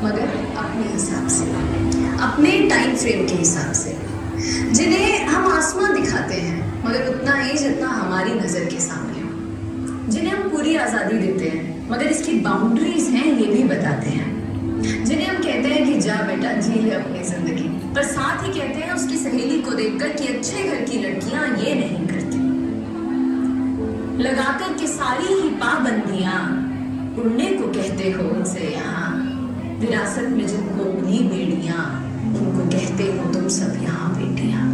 मगर अपने हिसाब से, अपने टाइम फ्रेम के हिसाब से, जिन्हें हम आसमां दिखाते हैं मगर उतना ही जितना हमारी नज़र के सामने हो, जिन्हें हम पूरी आज़ादी देते हैं मगर इसकी बाउंड्रीज हैं ये भी बताते हैं, जिन्हें हम कहते हैं कि जा बेटा जी ले अपनी जिंदगी, पर साथ ही कहते हैं उसकी सहेली को देखकर कि अच्छे घर की लड़कियां ये नहीं करती, लगाकर के सारी ही पाबंदियां उड़ने को कहते हो उनसे यहाँ, विरासत में जिनको मिली बेड़ियां उनको कहते हो तुम सब यहाँ बेटियां।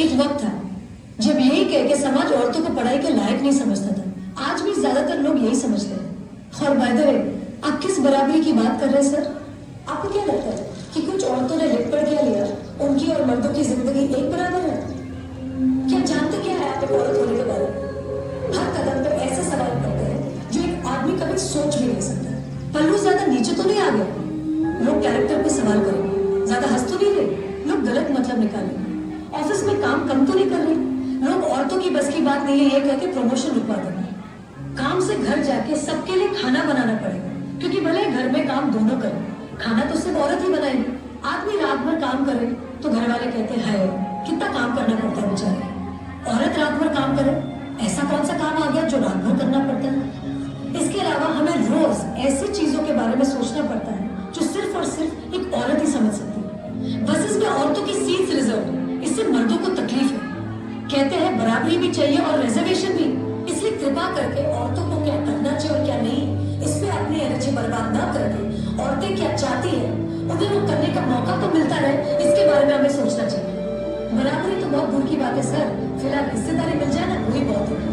एक वक्त था जब यही कह के समाज औरतों को पढ़ाई के लायक नहीं समझता था। आज भी ज्यादातर लोग यही समझते हैं। और बाय द वे, आप किस बराबरी की बात कर रहे हैं सर? आपको क्या लगता है कि कुछ औरतों ने लिख पढ़ क्या लिया, उनकी और मर्दों की जिंदगी एक बराबर है? क्या जानते क्या है आप एक औरत होने के बारे में? हर कदम पर ऐसे सवाल करते हैं जो एक आदमी कभी सोच भी नहीं सकता। पल्लू ज्यादा नीचे तो नहीं आ गया? लोग कैरेक्टर पे सवाल करेंगे। ज्यादा हंस तो नहीं रहे? लोग गलत मतलब निकालेंगे। ऑफिस में काम कम तो नहीं कर रहे? लोग औरतों की बस की बात नहीं है ये कहकर प्रमोशन रुकवा देंगे। काम से घर जाके सबके लिए खाना बनाना पड़ेगा, क्योंकि भले घर में काम दोनों करें, खाना तो सिर्फ औरत ही बनाएगी। आदमी रात भर काम करे तो घर वाले कहते हैं कितना काम करना पड़ता है बेचारे। औरत रात भर काम करे, ऐसा कौन सा काम आ गया जो रात भर करना पड़ता है? इसके अलावा हमें रोज ऐसी चीजों के बारे में सोचना पड़ता है जो सिर्फ और सिर्फ एक औरत ही समझ सकती है। बसेस में औरतों की सीट्स रिजर्व, इससे मर्दों को तकलीफ है। कहते हैं बराबरी भी चाहिए और रिजर्वेशन भी, इसलिए कृपा करके औरतों को क्या करना चाहिए और क्या नहीं, इस पे अपनी एनर्जी बर्बाद ना करके औरतें क्या चाहती है उन्हें वो करने का मौका तो मिलता रहे, इसके बारे में हमें सोचना चाहिए। बराबरी तो बहुत दूर की बात है सर, फिलहाल हिस्सेदारी मिल जाए ना वही बहुत है।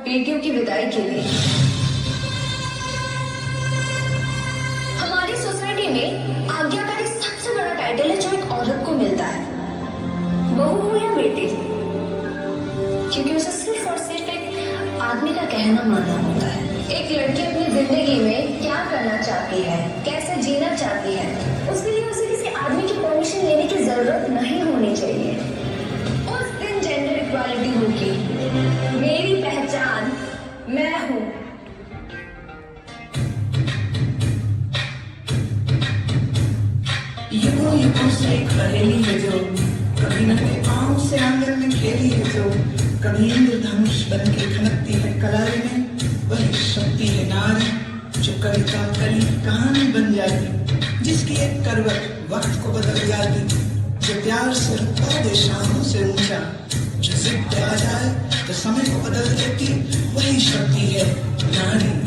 बेटियों की विदाई के लिए। हमारी सोसाइटी में आज्ञाकारी सबसे बड़ा टाइटल है जो एक औरत को मिलता है, बहू हो या बेटी, क्योंकि उसे सिर्फ और सिर्फ एक आदमी का कहना मानना होता है। एक लड़की अपनी जिंदगी में क्या करना चाहती है, कैसे जीना चाहती है, उसके लिए उसे किसी आदमी की परमिशन लेने की जरूरत नहीं होनी चाहिए। उस दिन जेंडर इक्वालिटी होगी। मेरी पहचान मैं हूँ। युगों से एक पहेली है जो कभी नंगे पाँव से आंगन में खेली है, जो कभी इंद्रधनुष बन के खनकती है कलाई में, वही शक्ति है नारी जो कविता कली कहानी बन जाती, जिसकी एक करवट वक्त को बदल जाती, जो प्यार से रुकवा दे शामों से ऊंचा, जो जिद पे आ जाए तो समय को बदल देती, वही शक्ति है नारी।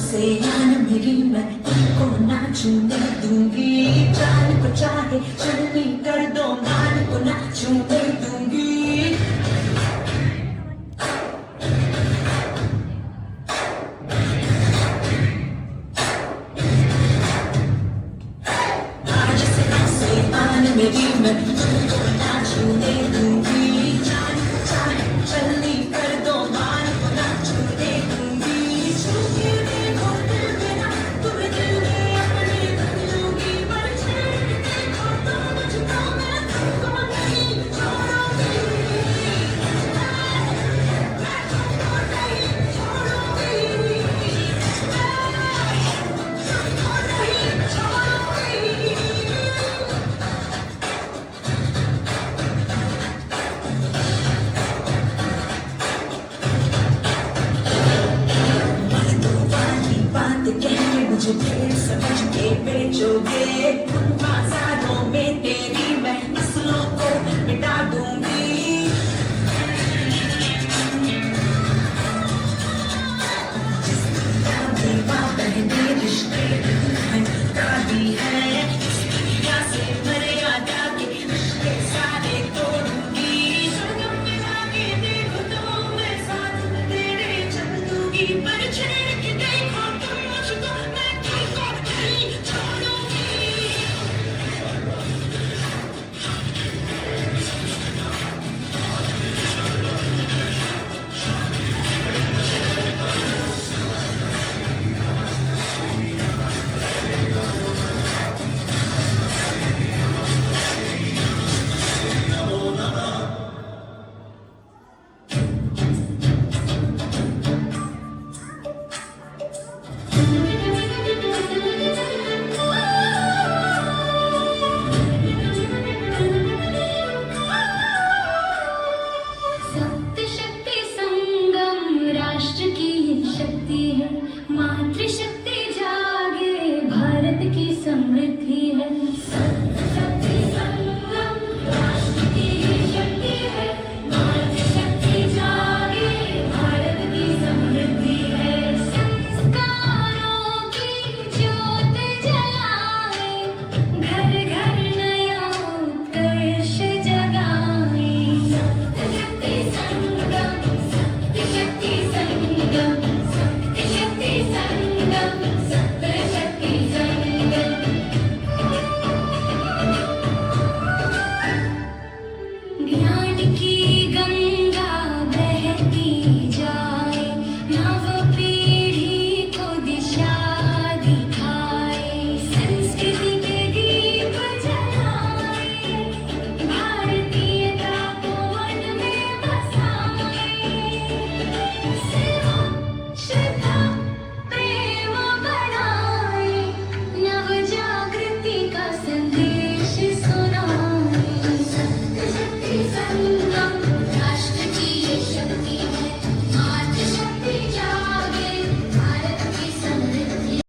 से जान मेरी मैं तुमको ना छूने दूंगी, जान को चाहे चलनी कर दो, मान को ना छूने दूंगी। आज से जान मेरी मैं तुमको ना छूने दूंगी, जान को चाहे चलनी कर दो, मान को ना छूने दूंगी। मुझे फिर समझ के बेचोगे।